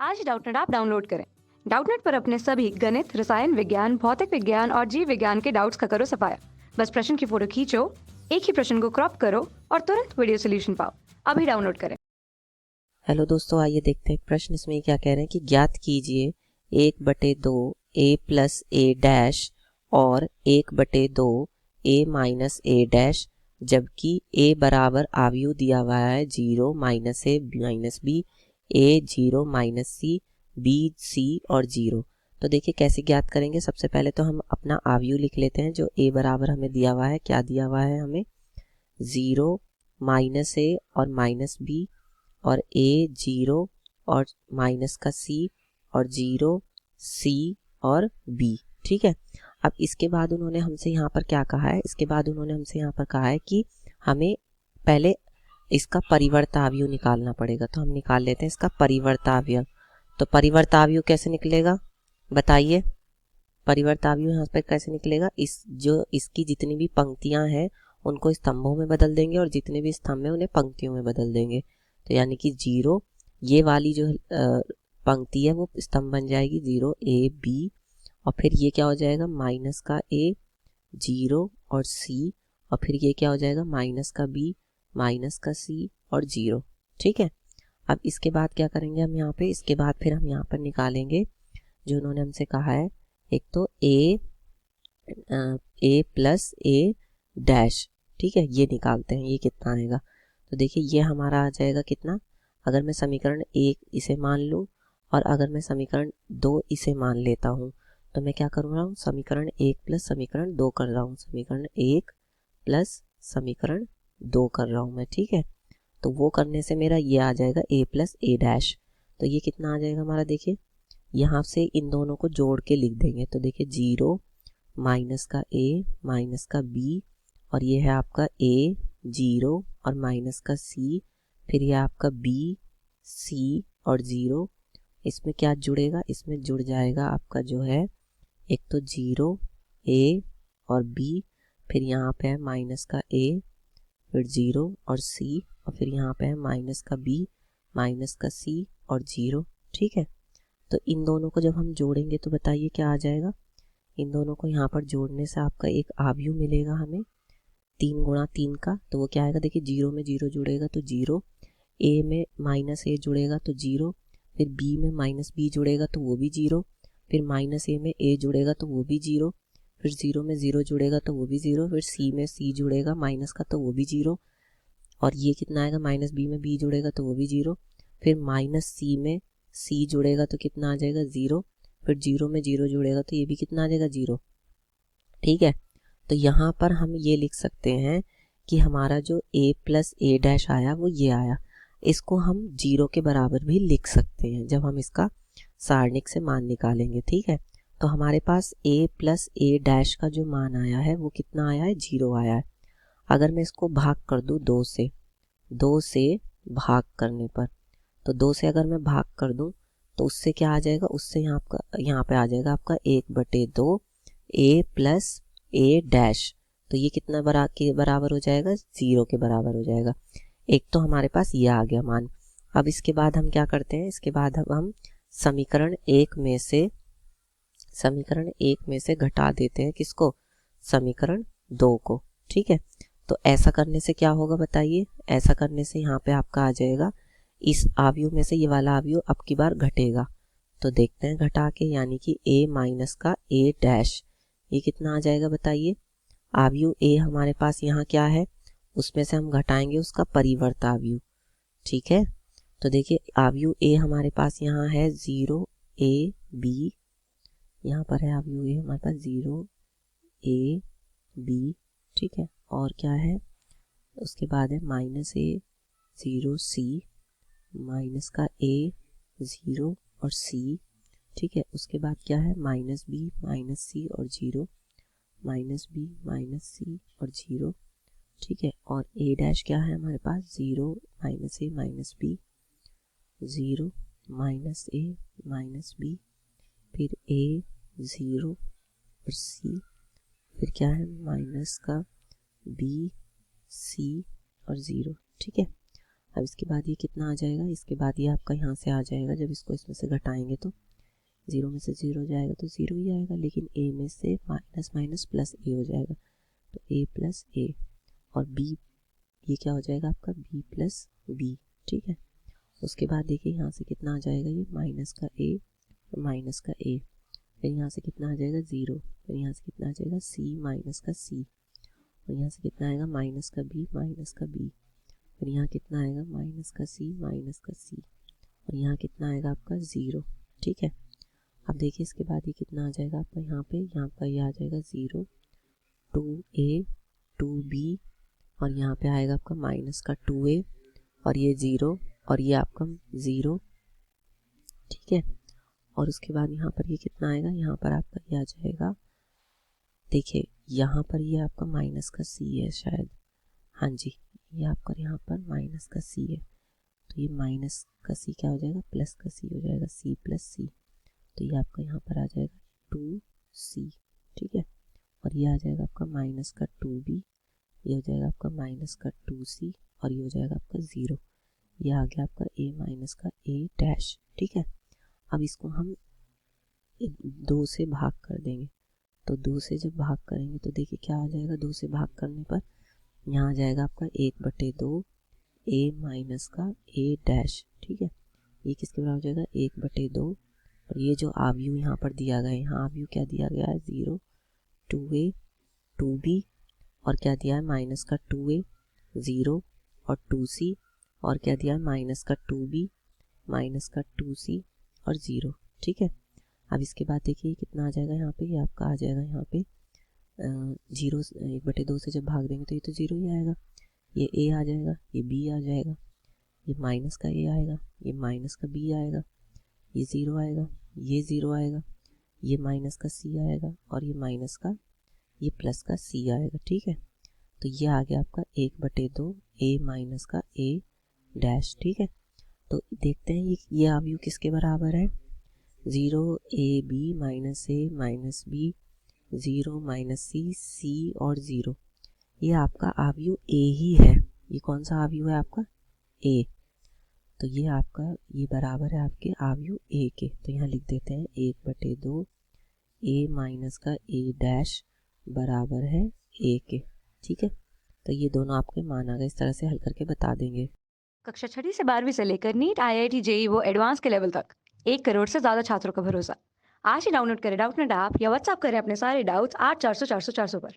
आज Doubtnut app download करें। Doubtnut पर अपने सभी गणित, रसायन विज्ञान, भौतिक विज्ञान और जीव विज्ञान के डाउट्स का करो सफाया। बस प्रश्न की फोटो खींचो, एक ही प्रश्न को क्रॉप करो और तुरंत वीडियो सोल्यूशन पाओ। अभी डाउनलोड करें। हेलो दोस्तों, आइए देखते हैं प्रश्न इसमें क्या कह रहे हैं कि ज्ञात कीजिए 1/2 a प्लस ए डैश और 1/2 a माइनस ए डैश, जबकि a बराबर आव्यूह दिया हुआ है 0 minus A minus B, a 0 minus C, b c और 0। तो देखिए कैसे ज्ञात करेंगे। सबसे पहले तो हम अपना आव्यूह लिख लेते हैं जो a बराबर हमें दिया हुआ है। क्या दिया हुआ है हमें? 0 माइनस ए और माइनस बी और a 0 और माइनस का c और 0 c और b। ठीक है। अब इसके बाद उन्होंने हमसे यहाँ पर क्या कहा है? इसके बाद उन्होंने हमसे यहाँ पर कहा है कि हमें पहले इसका परिवर्तावयव निकालना पड़ेगा। तो हम निकाल लेते हैं इसका परिवर्तावयव। तो परिवर्तावयव कैसे निकलेगा बताइए? परिवर्तावयव यहाँ पर कैसे निकलेगा? इसकी जितनी भी पंक्तियां हैं उनको स्तंभों में बदल देंगे और जितने भी स्तंभ हैं उन्हें पंक्तियों में बदल देंगे। तो यानी कि 0, ये वाली जो पंक्ति है वो स्तंभ बन जाएगी 0 a b, और फिर ये क्या हो जाएगा? माइनस का a 0 और c, और फिर ये क्या हो जाएगा? माइनस का b माइनस का c और 0। ठीक है। अब इसके बाद क्या करेंगे हम यहाँ पे? इसके बाद फिर हम यहाँ पर निकालेंगे जो उन्होंने हमसे कहा है। एक तो a प्लस ए डैश। ठीक है, ये निकालते हैं। ये कितना आएगा? तो देखिए ये हमारा आ जाएगा कितना? अगर मैं समीकरण 1 इसे मान लूँ और अगर मैं समीकरण 2 इसे मान लेता हूँ तो मैं क्या कर रहा हूँ? समीकरण 1 प्लस समीकरण 2 कर रहा हूँ। समीकरण 1 प्लस समीकरण 2 कर रहा हूँ मैं। ठीक है। तो वो करने से मेरा ये आ जाएगा a प्लस ए डैश। तो ये कितना आ जाएगा हमारा? देखिए यहाँ से इन दोनों को जोड़ के लिख देंगे। तो देखिए 0 माइनस का a माइनस का b, और ये है आपका a 0 और माइनस का c, फिर ये आपका b c और 0। इसमें क्या जुड़ेगा? इसमें जुड़ जाएगा आपका जो है एक तो 0 a और b, फिर यहाँ पे है माइनस का a, फिर 0 और c, और फिर यहाँ पे है माइनस का b माइनस का c और 0। ठीक है। तो इन दोनों को जब हम जोड़ेंगे तो बताइए क्या आ जाएगा? इन दोनों को यहाँ पर जोड़ने से आपका एक आव्यूह मिलेगा हमें 3 गुणा 3 का। तो वो क्या आएगा? देखिए 0 में 0 जुड़ेगा तो 0, a में माइनस a जुड़ेगा तो 0, फिर b में माइनस b जुड़ेगा तो वो भी 0, फिर माइनस a में a जुड़ेगा तो वो भी 0, फिर 0 में 0 जुड़ेगा तो वो भी 0, फिर c में c जुड़ेगा माइनस का तो वो भी 0, और ये कितना आएगा? माइनस b में b जुड़ेगा तो वो भी 0, फिर माइनस c में c जुड़ेगा तो कितना आ जाएगा? 0, फिर 0 में 0 जुड़ेगा तो ये भी कितना आ जाएगा? 0। ठीक है। तो यहाँ पर हम ये लिख सकते हैं कि हमारा जो a प्लस ए डैश आया वो ये आया। इसको हम 0 के बराबर भी लिख सकते हैं जब हम इसका सारणिक से मान निकालेंगे। ठीक है। तो हमारे पास a प्लस ए डैश का जो मान आया है वो कितना आया है? 0 आया है। अगर मैं इसको भाग कर दूँ 2 से भाग करने पर, तो 2 से अगर मैं भाग कर दूँ तो उससे क्या आ जाएगा? उससे यहाँ पे आ जाएगा आपका 1/2 a प्लस ए डैश। तो ये कितना के बराबर हो जाएगा? 0 के बराबर हो जाएगा। एक तो हमारे पास ये आ गया मान। अब इसके बाद हम क्या करते हैं? इसके बाद हम समीकरण 1 में से घटा देते हैं किसको? समीकरण 2 को। ठीक है। तो ऐसा करने से क्या होगा बताइए? ऐसा करने से यहाँ पे आपका आ जाएगा, इस आव्यूह में से ये वाला आव्यूह अब की बार घटेगा। तो देखते हैं घटा के, यानी कि a माइनस का a डैश, ये कितना आ जाएगा बताइए? आव्यूह a हमारे पास यहाँ क्या है? उसमें से हम घटाएंगे उसका परिवर्तावयव। ठीक है। तो देखिए आव्यूह a हमारे पास यहाँ है 0 a b, यहाँ पर है आव्यूह a हमारे पास 0 a b। ठीक है। और क्या है? उसके बाद है माइनस a 0 c, माइनस का a 0 और c। ठीक है। उसके बाद क्या है? माइनस b माइनस c और 0, माइनस b माइनस c और 0। ठीक है। और a डैश क्या है हमारे पास? 0 minus a minus b, 0 minus a minus b, फिर a 0 और c, फिर क्या है? माइनस का b c और 0। ठीक है। अब इसके बाद ये कितना आ जाएगा, इसके बाद ये आपका यहाँ से आ जाएगा, जब इसको इसमें से घटाएंगे तो 0 में से 0 जाएगा तो 0 ही आएगा, लेकिन a में से माइनस माइनस प्लस a हो जाएगा, तो a प्लस a, और b ये क्या हो जाएगा आपका b प्लस b, ठीक है। उसके बाद देखिए यहाँ से कितना आ जाएगा, ये माइनस का a और माइनस का a, फिर यहाँ से कितना आ जाएगा 0, फिर यहाँ से कितना आ जाएगा c माइनस का c, और यहाँ से कितना आएगा माइनस का b माइनस का b, फिर यहाँ कितना आएगा माइनस का c माइनस का c, और यहाँ कितना आएगा आपका 0, ठीक है। अब देखिए इसके बाद ये कितना आ जाएगा आपका यहाँ पे ये आ जाएगा 0, 2a 2b, और यहाँ पे आएगा आपका माइनस का 2a, और ये 0, और ये आपका 0, ठीक है। और उसके बाद यहाँ पर ये कितना आएगा, यहाँ पर आपका ये आ जाएगा, देखिए यहाँ पर ये आपका माइनस का c है शायद, हाँ जी ये आपका यहाँ पर माइनस का c है, तो ये माइनस का c क्या हो जाएगा, प्लस का c हो जाएगा, c प्लस c, तो ये आपका यहाँ पर आ जाएगा 2c, ठीक है। और ये आ जाएगा आपका माइनस का 2b, ये हो जाएगा आपका माइनस का 2c, और ये हो जाएगा आपका 0, ये आ गया आपका a माइनस का a डैश, ठीक है। अब इसको हम 2 से भाग कर देंगे, तो 2 से जब भाग करेंगे तो देखिए क्या आ जाएगा, 2 से भाग करने पर यहाँ आ जाएगा आपका 1/2 a माइनस का a डैश, ठीक है। ये किसके बराबर हो जाएगा 1/2, और ये जो आव्यूह यहाँ पर दिया गया है, यहाँ आव्यूह क्या दिया गया है 0, 2a 2b, और क्या दिया है माइनस का 2a 0 और 2c, और क्या दिया है माइनस का 2b माइनस का 2c और 0, ठीक है। अब इसके बाद देखिए कितना आ जाएगा यहाँ पे, ये आपका आ जाएगा यहाँ पे 0, 1/2 से जब भाग देंगे तो ये तो 0 ही आएगा, ये a आ जाएगा, ये b आ जाएगा, ये माइनस का a आएगा, ये माइनस का b आएगा, ये 0 आएगा, ये 0 आएगा, ये माइनस का c आएगा, और ये माइनस का ये प्लस का c आएगा, ठीक है। तो ये आ गया आपका 1/2 a माइनस का a डैश, ठीक है। तो देखते हैं ये आव्यूह किसके बराबर है, 0 ab minus a minus b, 0 minus c, c और 0, ये आपका आव्यूह a ही है, ये कौन सा आव्यूह है आपका a, तो ये आपका ये बराबर है आपके आव्यूह a के, तो यहाँ लिख देते हैं 1/2 a माइनस का a डैश बराबर है a के, ठीक है। तो ये दोनों आपके मान आ गए, इस तरह से हल करके बता देंगे। कक्षा 6वीं से 12वीं से लेकर नीट IIT JEE वो एडवांस के लेवल तक 1 करोड़ से ज्यादा छात्रों का भरोसा। आज ही डाउनलोड करें डाउटनेट ऐप या व्हाट्सएप करें अपने सारे डाउट्स 8400 400 400 पर।